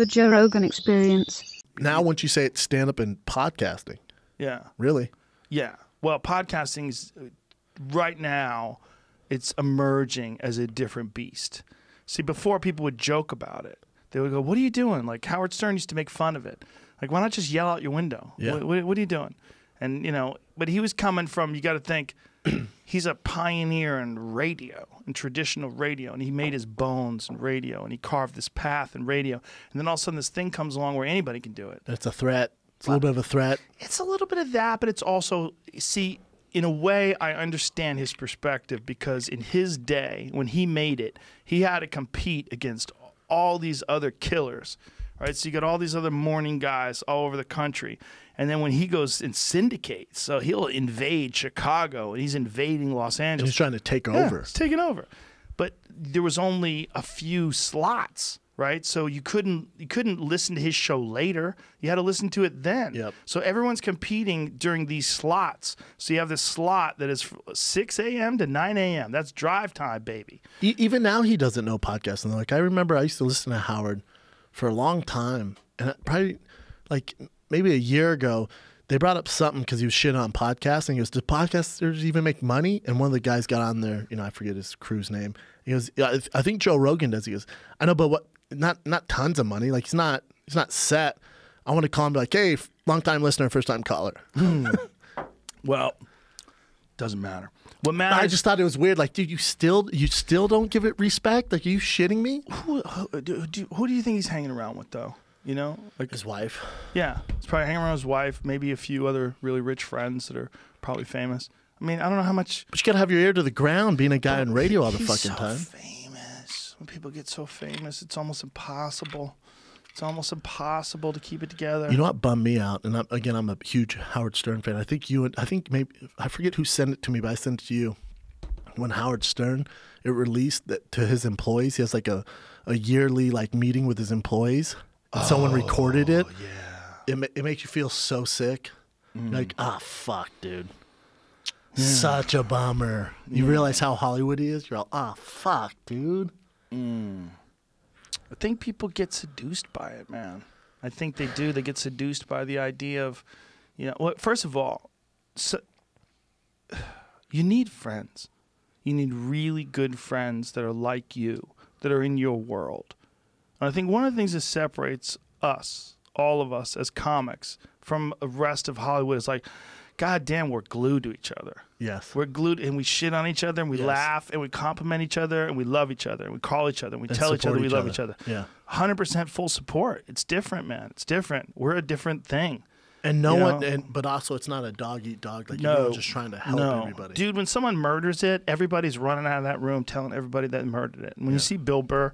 The Joe Rogan Experience. Now, once you say it's stand-up and podcasting. Yeah. Really? Yeah. Well, podcasting's right now, it's emerging as a different beast. See, before people would joke about it. They would go, "What are you doing?" Like Howard Stern used to make fun of it. Like, why not just yell out your window? Yeah. What are you doing? And, you know, but he was coming from, you got to think, he's a pioneer in radio, in traditional radio, and he made his bones in radio, and he carved this path in radio. And then all of a sudden this thing comes along where anybody can do it. It's a threat. It's a little bit of a threat. It's a little bit of that, but it's also, see, in a way, I understand his perspective because in his day, when he made it, he had to compete against all these other killers. Right, so you got all these other morning guys all over the country. And then when he goes and syndicates, so he'll invade Chicago and he's invading Los Angeles. And he's trying to take over. He's taking over. But there was only a few slots, right? So you couldn't listen to his show later. You had to listen to it then. Yep. So everyone's competing during these slots. So you have this slot that is 6 a.m. to 9 a.m. That's drive time, baby. Even now he doesn't know podcasting. Like I remember I used to listen to Howard for a long time, and probably like maybe a year ago, they brought up something because he was shitting on podcasting. He goes, "Do podcasters even make money?" And one of the guys got on there, you know, I forget his crew's name. He goes, "Yeah, I think Joe Rogan does." He goes, "I know, but what? Not tons of money. Like he's not set." I want to call him like, "Hey, long time listener, first time caller." Well, doesn't matter. What matters? I just thought it was weird. Like, dude, you still don't give it respect? Like, are you shitting me? Who do you think he's hanging around with, though? You know, like his wife. Yeah, he's probably hanging around with his wife. Maybe a few other really rich friends that are probably famous. I mean, I don't know how much. But you gotta have your ear to the ground, being a guy on radio all the fucking time. He's so famous. When people get so famous, it's almost impossible. It's almost impossible to keep it together. You know what bummed me out? And I'm a huge Howard Stern fan. I think maybe I forget who sent it to me, but I sent it to you. When Howard Stern, it released that to his employees. He has like a yearly like meeting with his employees. And someone recorded it. Yeah. It makes you feel so sick. Like, fuck, dude. Yeah. Such a bummer. You realize how Hollywood he is? You're all, fuck, dude. I think people get seduced by it, man. I think they do. They get seduced by the idea of, you know, well, first of all, you need friends. You need really good friends that are like you, that are in your world. And I think one of the things that separates us, all of us as comics, from the rest of Hollywood is like, God damn, we're glued to each other. Yes. We're glued and we shit on each other and we laugh and we compliment each other and we love each other and we call each other and we tell each other we love each other. Yeah. 100% full support. It's different, man. It's different. We're a different thing. And but also it's not a dog eat dog. Like you're just trying to help everybody. Dude, when someone murders it, everybody's running out of that room telling everybody that murdered it. And when you see Bill Burr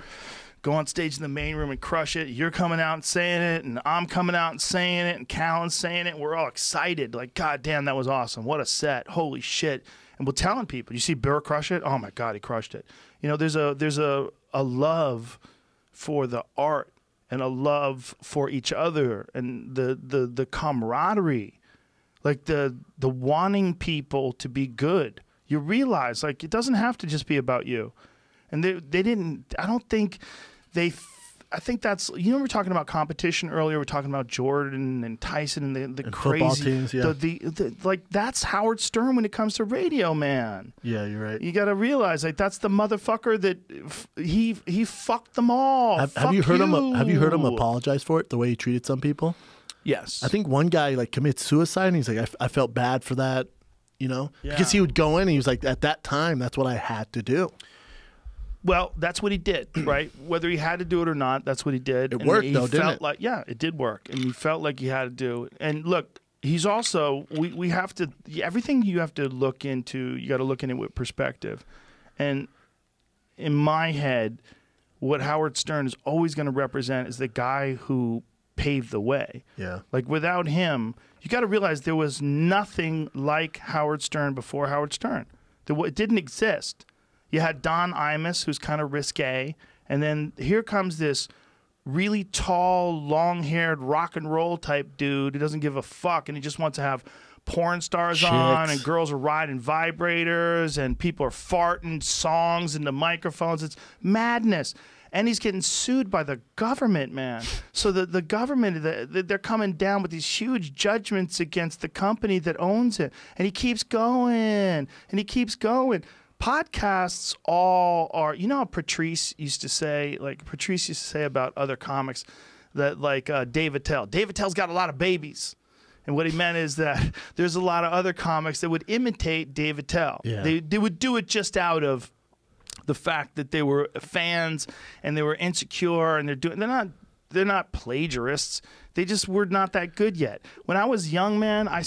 go on stage in the main room and crush it, you're coming out and saying it, and I'm coming out and saying it, and Callan's saying it, and we're all excited. Like, God damn, that was awesome. What a set. Holy shit. And we're telling people, you see Burr crush it? Oh my God, he crushed it. You know, there's a love for the art and a love for each other and the camaraderie. Like the wanting people to be good. You realize, like, it doesn't have to just be about you. And they didn't, I don't think I think that's, you know, we were talking about competition earlier. We're talking about Jordan and Tyson and the crazy football teams, yeah. Like, that's Howard Stern when it comes to radio, man. Yeah, you're right. You got to realize, like, that's the motherfucker that he fucked them all. Have you heard him? Have you heard him apologize for it? The way he treated some people. Yes. I think one guy like commits suicide, and he's like, I felt bad for that, you know, because he would go in and he was like, at that time, that's what I had to do. Well, that's what he did, right? Whether he had to do it or not, that's what he did. It worked, though, didn't it? Like, yeah, it did work. And he felt like he had to do it. And look, he's also, we have to, everything you have to look into, you got to look in it with perspective. And in my head, what Howard Stern is always going to represent is the guy who paved the way. Yeah. Like, without him, you got to realize there was nothing like Howard Stern before Howard Stern. It didn't exist. You had Don Imus, who's kind of risque, and then here comes this really tall, long-haired rock and roll type dude who doesn't give a fuck, and he just wants to have porn stars on, and girls are riding vibrators, and people are farting songs into microphones. It's madness. And he's getting sued by the government, man. So the government, they're coming down with these huge judgments against the company that owns it. And he keeps going, and he keeps going. Podcasts all are, you know how Patrice used to say about other comics that like Dave Attell. Dave Attell's got a lot of babies. And what he meant is that there's a lot of other comics that would imitate Dave Attell. Yeah. They would do it just out of the fact that they were fans and they were insecure, and they're not plagiarists. They just were not that good yet. When I was young, man, I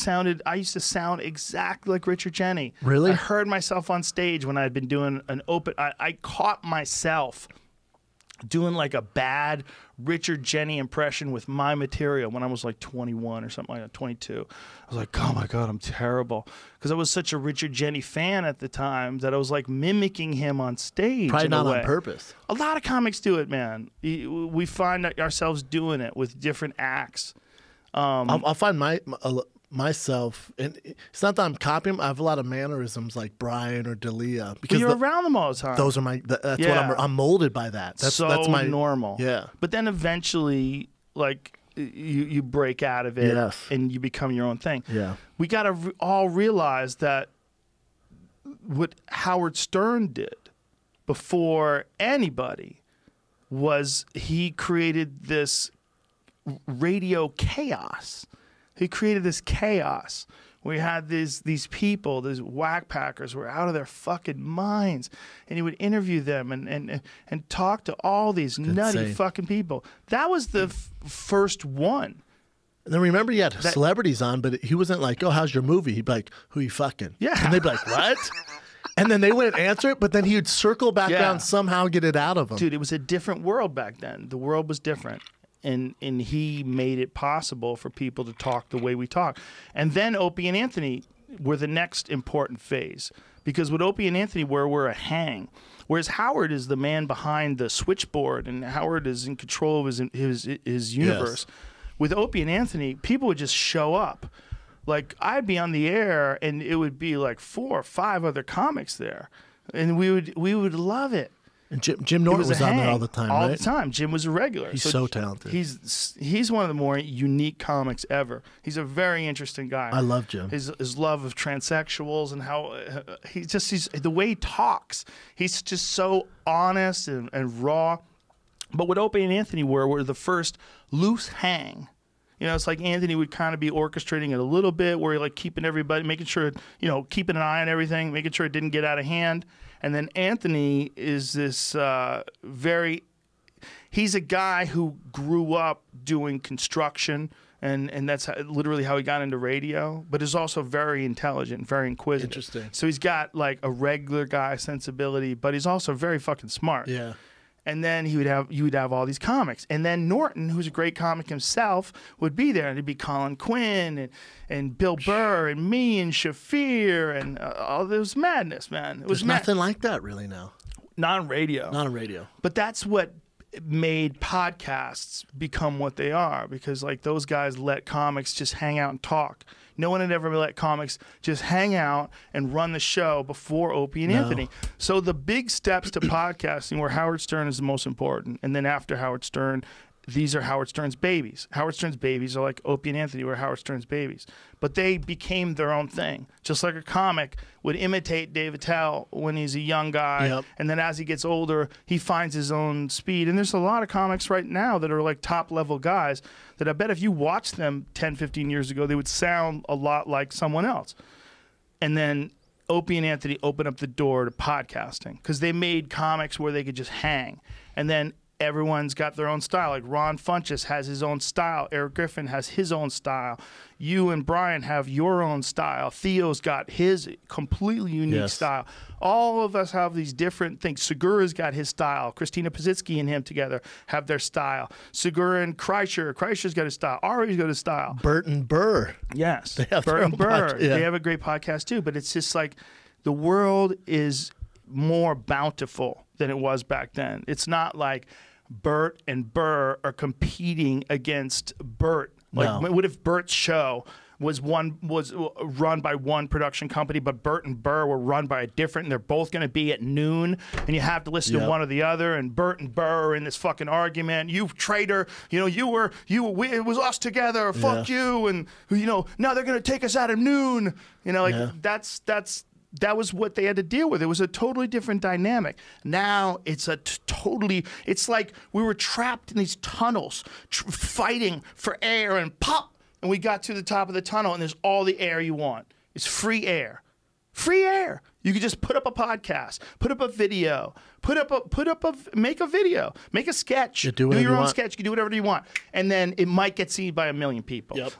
used to sound exactly like Richard Jeni. Really? I heard myself on stage when I had been doing an open. I caught myself doing like a bad Richard Jeni impression with my material when I was like 21 or something like that, 22. I was like, oh my God, I'm terrible. Because I was such a Richard Jeni fan at the time that I was like mimicking him on stage. Probably not on purpose. A lot of comics do it, man. We find ourselves doing it with different acts. I'll find myself, and it's not that I'm copying them. I have a lot of mannerisms like Brian or D'Elia because you're around them all the time. Those are that's what I'm molded by that. That's my normal. Yeah. But then eventually, like you break out of it, yes, and you become your own thing. Yeah. We got to all realize that what Howard Stern did before anybody was he created this radio chaos. He created this chaos. We had these people, these whack packers were out of their fucking minds. And he would interview them and talk to all these nutty fucking people. That was the first one. And then remember he had celebrities on, but he wasn't like, oh, how's your movie? He'd be like, who you fucking? Yeah. And they'd be like, what? And then they wouldn't answer it, but then he would circle back down, somehow get it out of them. Dude, it was a different world back then. The world was different. And he made it possible for people to talk the way we talk. And then Opie and Anthony were the next important phase. Because what Opie and Anthony were a hang. Whereas Howard is the man behind the switchboard, and Howard is in control of his universe. Yes. With Opie and Anthony, people would just show up. Like, I'd be on the air, and it would be like 4 or 5 other comics there. And we would love it. And Jim Norton was on there all the time, all right? the time. Jim was a regular. He's so talented. He's one of the more unique comics ever. He's a very interesting guy. I love Jim. His love of transsexuals and how he's the way he talks. He's just so honest and raw. But what Opie and Anthony were the first loose hang. You know, it's like Anthony would kind of be orchestrating it a little bit, where he like keeping everybody, making sure, keeping an eye on everything, making sure it didn't get out of hand. And then Anthony is this he's a guy who grew up doing construction, and that's literally how he got into radio, but is also very intelligent, very inquisitive. Interesting. So he's got like a regular guy sensibility, but he's also very fucking smart. Yeah. And then you would have all these comics. And then Norton, who's a great comic himself, would be there. And it'd be Colin Quinn and Bill Burr and me and Shafir. And it was madness, man. There's nothing like that really now. Not on radio. Not on radio. But that's what made podcasts become what they are. Because like those guys let comics just hang out and talk. No one had ever let comics just hang out and run the show before Opie and Anthony. So the big steps to podcasting where Howard Stern is the most important. And then after Howard Stern, these are Howard Stern's babies. Howard Stern's babies are like Opie and Anthony were Howard Stern's babies. But they became their own thing. Just like a comic would imitate Dave Attell when he's a young guy. Yep. And then as he gets older, he finds his own speed. And there's a lot of comics right now that are like top-level guys that I bet if you watched them 10, 15 years ago, they would sound a lot like someone else. And then Opie and Anthony opened up the door to podcasting because they made comics where they could just hang. And then everyone's got their own style. Like Ron Funches has his own style. Eric Griffin has his own style. You and Brian have your own style. Theo's got his completely unique style. All of us have these different things. Segura's got his style. Christina Pazitsky and him together have their style. Segura and Kreischer's got his style. Ari's got his style. Burt and Burr. Yes. They have Burt and Burr. Yeah. They have a great podcast too. But it's just like the world is more bountiful than it was back then. It's not like Burt and Burr are competing against Burt. Like, what if Burt's show was run by one production company, but Bert and Burr were run by a different, and they're both going to be at noon, and you have to listen to one or the other, and Bert and Burr are in this fucking argument. You traitor, it was us together, fuck you, and now they're going to take us out at noon. That was what they had to deal with. It was a totally different dynamic. Now it's it's like we were trapped in these tunnels, fighting for air, and pop, and we got to the top of the tunnel, and there's all the air you want. It's free air. Free air. You could just put up a podcast, put up a video, make a video, make a sketch, do your own sketch. You can do whatever you want, and then it might get seen by 1 million people. Yep.